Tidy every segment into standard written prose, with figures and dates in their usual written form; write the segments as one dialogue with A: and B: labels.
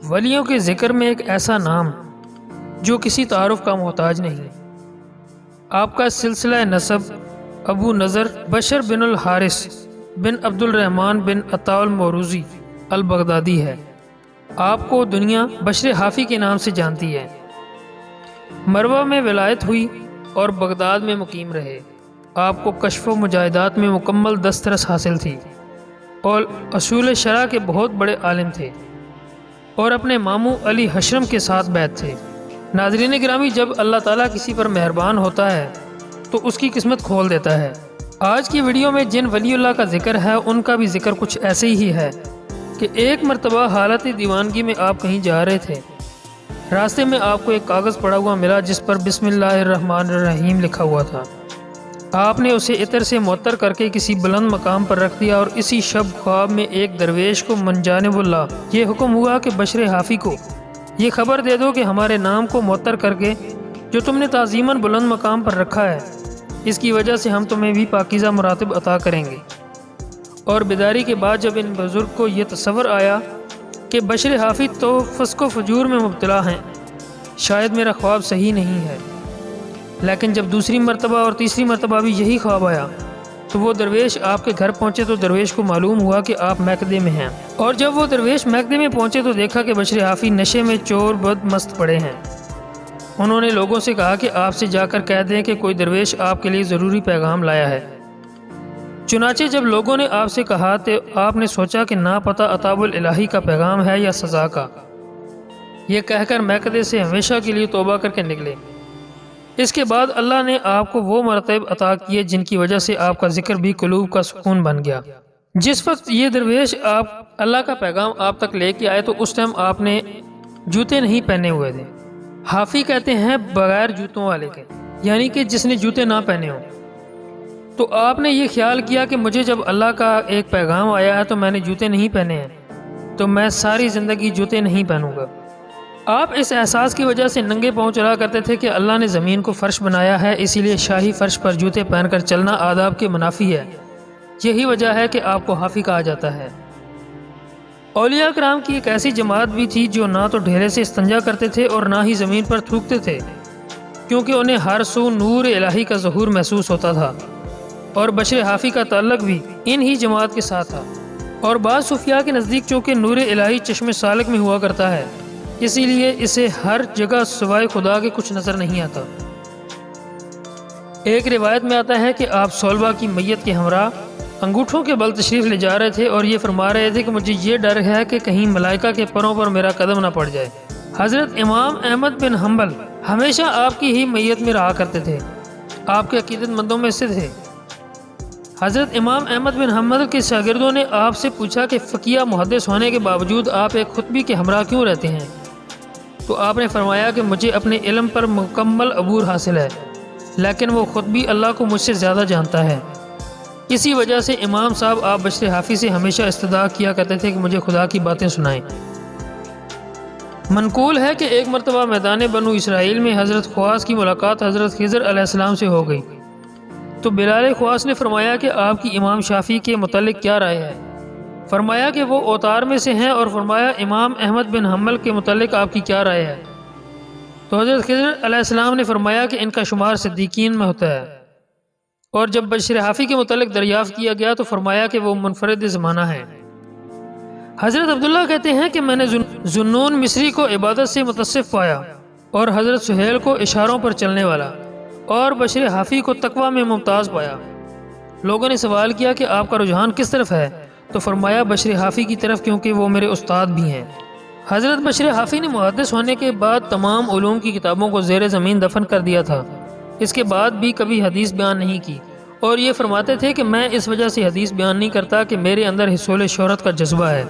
A: ولیوں کے ذکر میں ایک ایسا نام جو کسی تعارف کا محتاج نہیں۔ آپ کا سلسلہ نسب ابو نضر بشر بن الحارث بن عبد الرحمن بن عطاء الموروزی البغدادی ہے۔ آپ کو دنیا بشر حافی کے نام سے جانتی ہے۔ مروہ میں ولایت ہوئی اور بغداد میں مقیم رہے۔ آپ کو کشف و مجاہدات میں مکمل دسترس حاصل تھی اور اصول شرع کے بہت بڑے عالم تھے اور اپنے ماموں علی حشرم کے ساتھ بیعت تھے۔ ناظرین گرامی، جب اللہ تعالیٰ کسی پر مہربان ہوتا ہے تو اس کی قسمت کھول دیتا ہے۔ آج کی ویڈیو میں جن ولی اللہ کا ذکر ہے ان کا بھی ذکر کچھ ایسے ہی ہے کہ ایک مرتبہ حالت دیوانگی میں آپ کہیں جا رہے تھے۔ راستے میں آپ کو ایک کاغذ پڑا ہوا ملا جس پر بسم اللہ الرحمن الرحیم لکھا ہوا تھا۔ آپ نے اسے عطر سے معطر کر کے کسی بلند مقام پر رکھ دیا اور اسی شب خواب میں ایک درویش کو من جانب اللہ یہ حکم ہوا کہ بشر حافی کو یہ خبر دے دو کہ ہمارے نام کو معطر کر کے جو تم نے تعظیماً بلند مقام پر رکھا ہے اس کی وجہ سے ہم تمہیں بھی پاکیزہ مراتب عطا کریں گے۔ اور بیداری کے بعد جب ان بزرگ کو یہ تصور آیا کہ بشر حافی تو فسق و فجور میں مبتلا ہیں، شاید میرا خواب صحیح نہیں ہے، لیکن جب دوسری مرتبہ اور تیسری مرتبہ بھی یہی خواب آیا تو وہ درویش آپ کے گھر پہنچے تو درویش کو معلوم ہوا کہ آپ میکدے میں ہیں، اور جب وہ درویش میکدے میں پہنچے تو دیکھا کہ بشر حافی نشے میں چور بد مست پڑے ہیں۔ انہوں نے لوگوں سے کہا کہ آپ سے جا کر کہہ دیں کہ کوئی درویش آپ کے لیے ضروری پیغام لایا ہے۔ چنانچہ جب لوگوں نے آپ سے کہا تو آپ نے سوچا کہ نا پتہ عطاب الہی کا پیغام ہے یا سزا کا، یہ کہہ کر میکدے سے ہمیشہ کے لیے توبہ کر کے نکلے۔ اس کے بعد اللہ نے آپ کو وہ مرتبہ عطا کیے جن کی وجہ سے آپ کا ذکر بھی قلوب کا سکون بن گیا۔ جس وقت یہ درویش اللہ کا پیغام آپ تک لے کے آئے تو اس ٹائم آپ نے جوتے نہیں پہنے ہوئے تھے۔ حافی کہتے ہیں بغیر جوتوں والے کے، یعنی کہ جس نے جوتے نہ پہنے ہوں۔ تو آپ نے یہ خیال کیا کہ مجھے جب اللہ کا ایک پیغام آیا ہے تو میں نے جوتے نہیں پہنے ہیں تو میں ساری زندگی جوتے نہیں پہنوں گا۔ آپ اس احساس کی وجہ سے ننگے پاؤں چلا کرتے تھے کہ اللہ نے زمین کو فرش بنایا ہے، اسی لیے شاہی فرش پر جوتے پہن کر چلنا آداب کے منافی ہے۔ یہی وجہ ہے کہ آپ کو حافی کہا جاتا ہے۔ اولیاء کرام کی ایک ایسی جماعت بھی تھی جو نہ تو ڈھیلے سے استنجا کرتے تھے اور نہ ہی زمین پر تھوکتے تھے، کیونکہ انہیں ہر سو نور الہی کا ظہور محسوس ہوتا تھا، اور بشر حافی کا تعلق بھی انہی جماعت کے ساتھ تھا۔ اور بعض صوفیاء کے نزدیک چونکہ نور الہی چشم سالک میں ہوا کرتا ہے، اسی لیے اسے ہر جگہ سوائے خدا کے کچھ نظر نہیں آتا۔ ایک روایت میں آتا ہے کہ آپ صلبہ کی میت کے ہمراہ انگوٹھوں کے بل تشریف لے جا رہے تھے اور یہ فرما رہے تھے کہ مجھے یہ ڈر ہے کہ کہیں ملائکہ کے پروں پر میرا قدم نہ پڑ جائے۔ حضرت امام احمد بن حنبل ہمیشہ آپ کی ہی میت میں رہا کرتے تھے، آپ کے عقیدت مندوں میں سے تھے۔ حضرت امام احمد بن حنبل کے شاگردوں نے آپ سے پوچھا کہ فقیہ محدث ہونے کے باوجود آپ ایک خطبی کے ہمراہ کیوں رہتے ہیں؟ تو آپ نے فرمایا کہ مجھے اپنے علم پر مکمل عبور حاصل ہے، لیکن وہ خود بھی اللہ کو مجھ سے زیادہ جانتا ہے۔ اسی وجہ سے امام صاحب آپ بشر حافی سے ہمیشہ استدعا کیا کرتے تھے کہ مجھے خدا کی باتیں سنائیں۔ منقول ہے کہ ایک مرتبہ میدان بنو اسرائیل میں حضرت خواص کی ملاقات حضرت خضر علیہ السلام سے ہو گئی، تو بلال خواص نے فرمایا کہ آپ کی امام شافعی کے متعلق کیا رائے ہے؟ فرمایا کہ وہ اوتار میں سے ہیں، اور فرمایا امام احمد بن حنبل کے متعلق آپ کی کیا رائے ہے؟ تو حضرت خضر علیہ السلام نے فرمایا کہ ان کا شمار صدیقین میں ہوتا ہے۔ اور جب بشر حافی کے متعلق دریافت کیا گیا تو فرمایا کہ وہ منفرد زمانہ ہیں۔ حضرت عبداللہ کہتے ہیں کہ میں نے ذنون مصری کو عبادت سے متصف پایا اور حضرت سہیل کو اشاروں پر چلنے والا، اور بشر حافی کو تقویٰ میں ممتاز پایا۔ لوگوں نے سوال کیا کہ آپ کا رجحان کس طرف ہے؟ تو فرمایا بشر حافی کی طرف، کیونکہ وہ میرے استاد بھی ہیں۔ حضرت بشر حافی نے محدث ہونے کے بعد تمام علوم کی کتابوں کو زیر زمین دفن کر دیا تھا، اس کے بعد بھی کبھی حدیث بیان نہیں کی، اور یہ فرماتے تھے کہ میں اس وجہ سے حدیث بیان نہیں کرتا کہ میرے اندر حصول شہرت کا جذبہ ہے،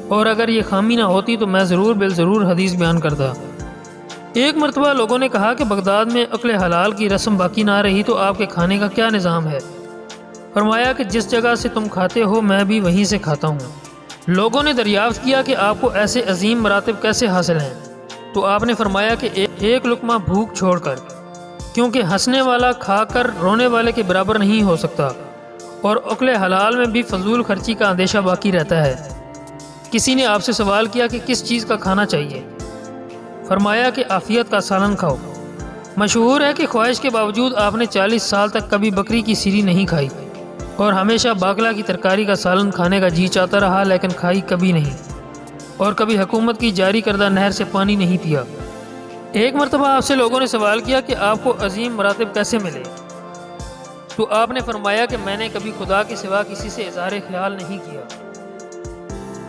A: اور اگر یہ خامی نہ ہوتی تو میں ضرور بالضرور حدیث بیان کرتا۔ ایک مرتبہ لوگوں نے کہا کہ بغداد میں عقل حلال کی رسم باقی نہ رہی تو آپ کے کھانے کا کیا نظام ہے؟ فرمایا کہ جس جگہ سے تم کھاتے ہو میں بھی وہیں سے کھاتا ہوں۔ لوگوں نے دریافت کیا کہ آپ کو ایسے عظیم مراتب کیسے حاصل ہیں؟ تو آپ نے فرمایا کہ ایک لقمہ بھوک چھوڑ کر، کیونکہ ہنسنے والا کھا کر رونے والے کے برابر نہیں ہو سکتا، اور عقل حلال میں بھی فضول خرچی کا اندیشہ باقی رہتا ہے کسی نے آپ سے سوال کیا کہ کس چیز کا کھانا چاہیے؟ فرمایا کہ عافیت کا سالن کھاؤ۔ مشہور ہے کہ خواہش کے باوجود آپ نے 40 سال تک کبھی بکری کی سیری نہیں کھائی اور ہمیشہ باقلا کی ترکاری کا سالن کھانے کا جی چاہتا رہا، لیکن کھائی کبھی نہیں، اور کبھی حکومت کی جاری کردہ نہر سے پانی نہیں پیا۔ ایک مرتبہ آپ سے لوگوں نے سوال کیا کہ آپ کو عظیم مراتب کیسے ملے؟ تو آپ نے فرمایا کہ میں نے کبھی خدا کے سوا کسی سے اظہار خیال نہیں کیا،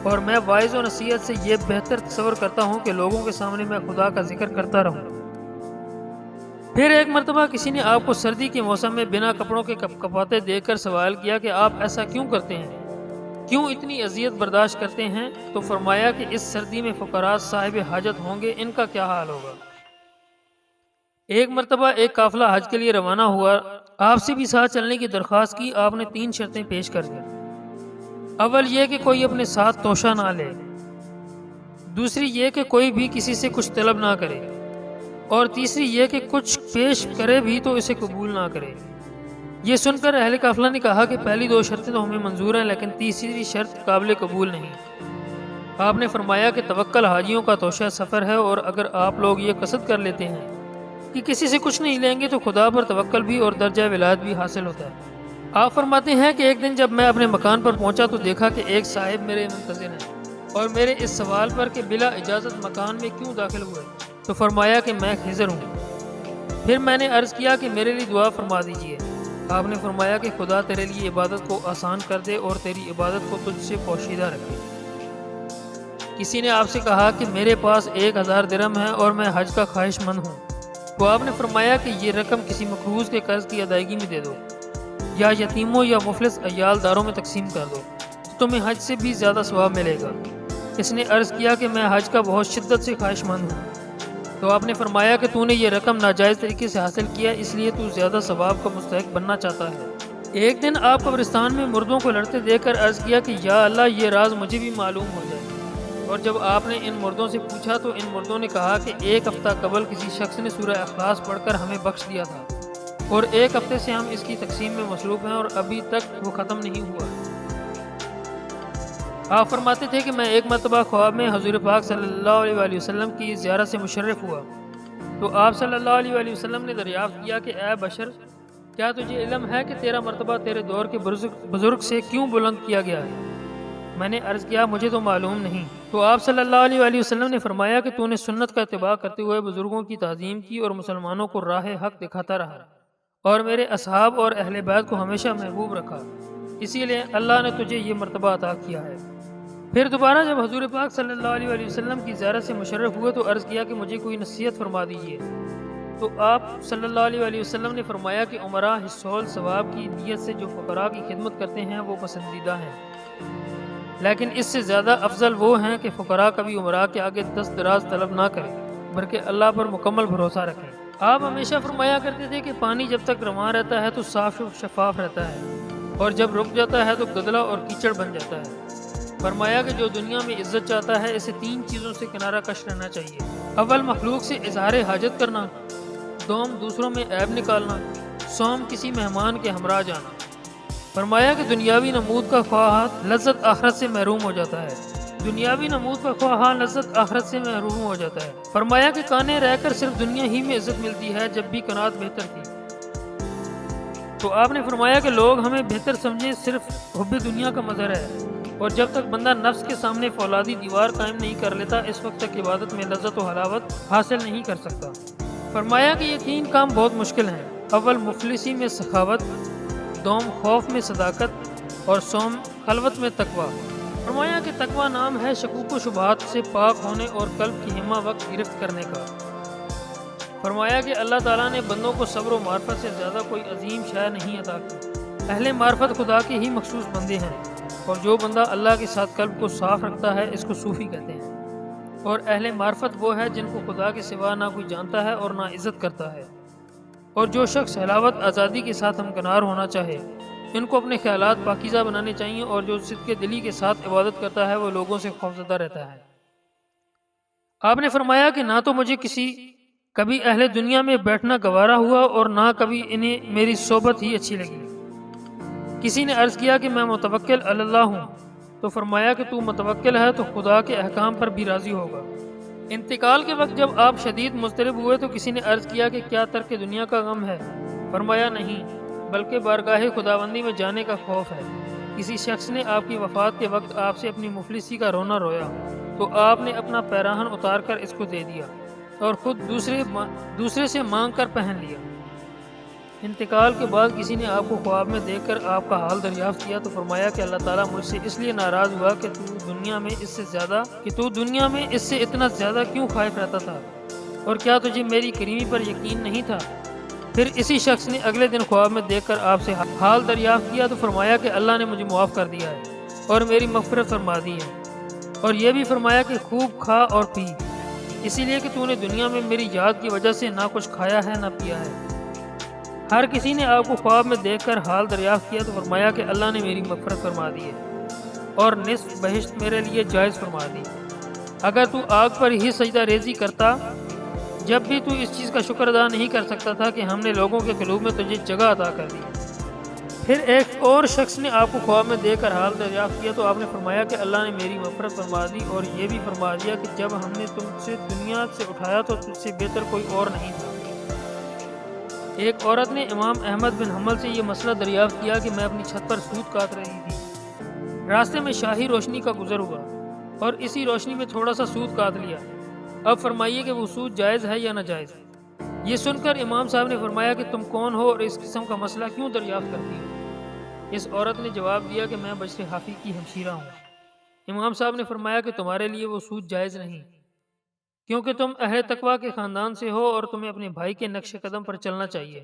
A: اور میں واعظ و نصیحت سے یہ بہتر تصور کرتا ہوں کہ لوگوں کے سامنے میں خدا کا ذکر کرتا رہوں۔ پھر ایک مرتبہ کسی نے آپ کو سردی کے موسم میں بنا کپڑوں کے کپکپاتے دیکھ کر سوال کیا کہ آپ ایسا کیوں کرتے ہیں، کیوں اتنی اذیت برداشت کرتے ہیں؟ تو فرمایا کہ اس سردی میں فقراء صاحب حاجت ہوں گے، ان کا کیا حال ہوگا۔ ایک مرتبہ ایک قافلہ حج کے لیے روانہ ہوا، آپ سے بھی ساتھ چلنے کی درخواست کی۔ آپ نے 3 شرطیں پیش کر دیں۔ اول یہ کہ کوئی اپنے ساتھ توشہ نہ لے، دوسری یہ کہ کوئی بھی کسی سے کچھ طلب نہ کرے، اور تیسری یہ کہ کچھ پیش کرے بھی تو اسے قبول نہ کرے۔ یہ سن کر اہل قافلہ نے کہا کہ پہلی 2 شرطیں تو ہمیں منظور ہیں، لیکن تیسری شرط قابل قبول نہیں۔ آپ نے فرمایا کہ توکل حاجیوں کا توشہ سفر ہے، اور اگر آپ لوگ یہ قصد کر لیتے ہیں کہ کسی سے کچھ نہیں لیں گے تو خدا پر توکل بھی اور درجہ ولایت بھی حاصل ہوتا ہے۔ آپ فرماتے ہیں کہ ایک دن جب میں اپنے مکان پر پہنچا تو دیکھا کہ ایک صاحب میرے منتظر ہیں، اور میرے اس سوال پر کہ بلا اجازت مکان میں کیوں داخل ہوئے، تو فرمایا کہ میں خضر ہوں۔ پھر میں نے عرض کیا کہ میرے لیے دعا فرما دیجئے۔ آپ نے فرمایا کہ خدا تیرے لیے عبادت کو آسان کر دے اور تیری عبادت کو تجھ سے پوشیدہ رکھے۔ کسی نے آپ سے کہا کہ میرے پاس 1000 درہم ہے اور میں حج کا خواہش مند ہوں، تو آپ نے فرمایا کہ یہ رقم کسی مقروض کے قرض کی ادائیگی میں دے دو، یا یتیموں یا مفلس عیال داروں میں تقسیم کر دو، تو تمہیں حج سے بھی زیادہ ثواب ملے گا۔ اس نے عرض کیا کہ میں حج کا بہت شدت سے خواہش مند ہوں، تو آپ نے فرمایا کہ تو نے یہ رقم ناجائز طریقے سے حاصل کیا، اس لیے تو زیادہ ثواب کا مستحق بننا چاہتا ہے۔ ایک دن آپ قبرستان میں مردوں کو لڑتے دیکھ کر عرض کیا کہ یا اللہ، یہ راز مجھے بھی معلوم ہو جائے۔ اور جب آپ نے ان مردوں سے پوچھا تو ان مردوں نے کہا کہ 1 ہفتہ قبل کسی شخص نے سورہ اخلاص پڑھ کر ہمیں بخش دیا تھا، اور 1 ہفتے سے ہم اس کی تقسیم میں مصروف ہیں اور ابھی تک وہ ختم نہیں ہوا۔ آپ فرماتے تھے کہ میں ایک مرتبہ خواب میں حضور پاک صلی اللہ علیہ وآلہ وسلم کی زیارت سے مشرف ہوا، تو آپ صلی اللہ علیہ وآلہ وسلم نے دریافت کیا کہ اے بشر، کیا تجھے علم ہے کہ تیرا مرتبہ تیرے دور کے بزرگ سے کیوں بلند کیا گیا ہے؟ میں نے عرض کیا مجھے تو معلوم نہیں۔ تو آپ صلی اللہ علیہ وآلہ وسلم نے فرمایا کہ تو نے سنت کا اتباع کرتے ہوئے بزرگوں کی تعظیم کی اور مسلمانوں کو راہ حق دکھاتا رہا، اور میرے اصحاب اور اہل بیت کو ہمیشہ محبوب رکھا، اسی لیے اللہ نے تجھے یہ مرتبہ عطا کیا ہے۔ پھر دوبارہ جب حضور پاک صلی اللہ علیہ وآلہ وسلم کی زیارت سے مشرف ہوئے تو عرض کیا کہ مجھے کوئی نصیحت فرما دیجیے، تو آپ صلی اللہ علیہ وآلہ وسلم نے فرمایا کہ عمراء حصول ثواب کی نیت سے جو فقراء کی خدمت کرتے ہیں وہ پسندیدہ ہیں، لیکن اس سے زیادہ افضل وہ ہیں کہ فقراء کبھی عمراء کے آگے دست دراز طلب نہ کریں، بلکہ اللہ پر مکمل بھروسہ رکھیں۔ آپ ہمیشہ فرمایا کرتے تھے کہ پانی جب تک رواں رہتا ہے تو صاف و شفاف رہتا ہے، اور جب رک جاتا ہے تو گدلا اور کیچڑ بن جاتا ہے۔ فرمایا کہ جو دنیا میں عزت چاہتا ہے اسے 3 چیزوں سے کنارہ کش رہنا چاہیے۔ اول مخلوق سے اظہار حاجت کرنا، دوم دوسروں میں عیب نکالنا، سوم کسی مہمان کے ہمراہ جانا۔ فرمایا کہ دنیاوی نمود کا خواہاں لذت آخرت سے محروم ہو جاتا ہے، دنیاوی نمود کا خواہاں لذت آخرت سے محروم ہو جاتا ہے۔ فرمایا کہ کانے رہ کر صرف دنیا ہی میں عزت ملتی ہے، جب بھی قناعت بہتر تھی۔ تو آپ نے فرمایا کہ لوگ ہمیں بہتر سمجھیں صرف حب دنیا کا مظہر ہے، اور جب تک بندہ نفس کے سامنے فولادی دیوار قائم نہیں کر لیتا اس وقت تک عبادت میں لذت و حلاوت حاصل نہیں کر سکتا۔ فرمایا کہ یہ 3 کام بہت مشکل ہیں، اول مفلسی میں سخاوت، دوم خوف میں صداقت، اور سوم خلوت میں تقوی۔ فرمایا کہ تقوی نام ہے شکوک و شبہات سے پاک ہونے اور قلب کی ہمہ وقت گرفت کرنے کا۔ فرمایا کہ اللہ تعالیٰ نے بندوں کو صبر و معرفت سے زیادہ کوئی عظیم شے نہیں عطا کی، اہل معرفت خدا کے ہی مخصوص بندے ہیں، اور جو بندہ اللہ کے ساتھ قلب کو صاف رکھتا ہے اس کو صوفی کہتے ہیں، اور اہل معرفت وہ ہے جن کو خدا کے سوا نہ کوئی جانتا ہے اور نہ عزت کرتا ہے، اور جو شخص حلاوت آزادی کے ساتھ ہمکنار ہونا چاہے ان کو اپنے خیالات پاکیزہ بنانے چاہیے، اور جو صدق دلی کے ساتھ عبادت کرتا ہے وہ لوگوں سے خوفزدہ رہتا ہے۔ آپ نے فرمایا کہ نہ تو مجھے کبھی اہل دنیا میں بیٹھنا گوارا ہوا اور نہ کبھی انہیں میری صحبت ہی اچھی لگی۔ کسی نے عرض کیا کہ میں متوکل اللہ ہوں، تو فرمایا کہ تو متوکل ہے تو خدا کے احکام پر بھی راضی ہوگا۔ انتقال کے وقت جب آپ شدید مضطرب ہوئے تو کسی نے عرض کیا کہ کیا ترک دنیا کا غم ہے؟ فرمایا نہیں، بلکہ بارگاہ خداوندی میں جانے کا خوف ہے۔ کسی شخص نے آپ کی وفات کے وقت آپ سے اپنی مفلسی کا رونا رویا تو آپ نے اپنا پیراہن اتار کر اس کو دے دیا اور خود دوسرے سے مانگ کر پہن لیا۔ انتقال کے بعد کسی نے آپ کو خواب میں دیکھ کر آپ کا حال دریافت کیا تو فرمایا کہ اللہ تعالیٰ مجھ سے اس لیے ناراض ہوا کہ تو دنیا میں اس سے اتنا زیادہ کیوں خائف رہتا تھا، اور کیا تجھے میری کریمی پر یقین نہیں تھا؟ پھر اسی شخص نے اگلے دن خواب میں دیکھ کر آپ سے حال دریافت کیا تو فرمایا کہ اللہ نے مجھے معاف کر دیا ہے اور میری مغفرت فرما دی ہے، اور یہ بھی فرمایا کہ خوب کھا اور پی، اسی لیے کہ تو نے دنیا میں میری یاد کی وجہ سے نہ کچھ کھایا ہے نہ پیا ہے۔ ہر کسی نے آپ کو خواب میں دیکھ کر حال دریافت کیا تو فرمایا کہ اللہ نے میری مغفرت فرما دی ہے اور نصف بہشت میرے لیے جائز فرما دی۔ اگر تو آگ پر ہی سجدہ ریزی کرتا جب بھی تو اس چیز کا شکر ادا نہیں کر سکتا تھا کہ ہم نے لوگوں کے قلوب میں تجھے جگہ عطا کر دی۔ پھر ایک اور شخص نے آپ کو خواب میں دیکھ کر حال دریافت کیا تو آپ نے فرمایا کہ اللہ نے میری مغفرت فرما دی اور یہ بھی فرما دیا کہ جب ہم نے تم سے دنیا سے اٹھایا تو تجھ سے بہتر کوئی اور نہیں تھا۔ ایک عورت نے امام احمد بن حنبل سے یہ مسئلہ دریافت کیا کہ میں اپنی چھت پر سوت کاٹ رہی تھی، راستے میں شاہی روشنی کا گزر ہوا اور اسی روشنی میں تھوڑا سا سوت کاٹ لیا، اب فرمائیے کہ وہ سود جائز ہے یا ناجائز؟ یہ سن کر امام صاحب نے فرمایا کہ تم کون ہو اور اس قسم کا مسئلہ کیوں دریافت کرتی ہو؟ اس عورت نے جواب دیا کہ میں بشر حافی کی ہمشیرہ ہوں۔ امام صاحب نے فرمایا کہ تمہارے لیے وہ سود جائز نہیں، کیونکہ تم اہل تقوی کے خاندان سے ہو اور تمہیں اپنے بھائی کے نقش قدم پر چلنا چاہیے۔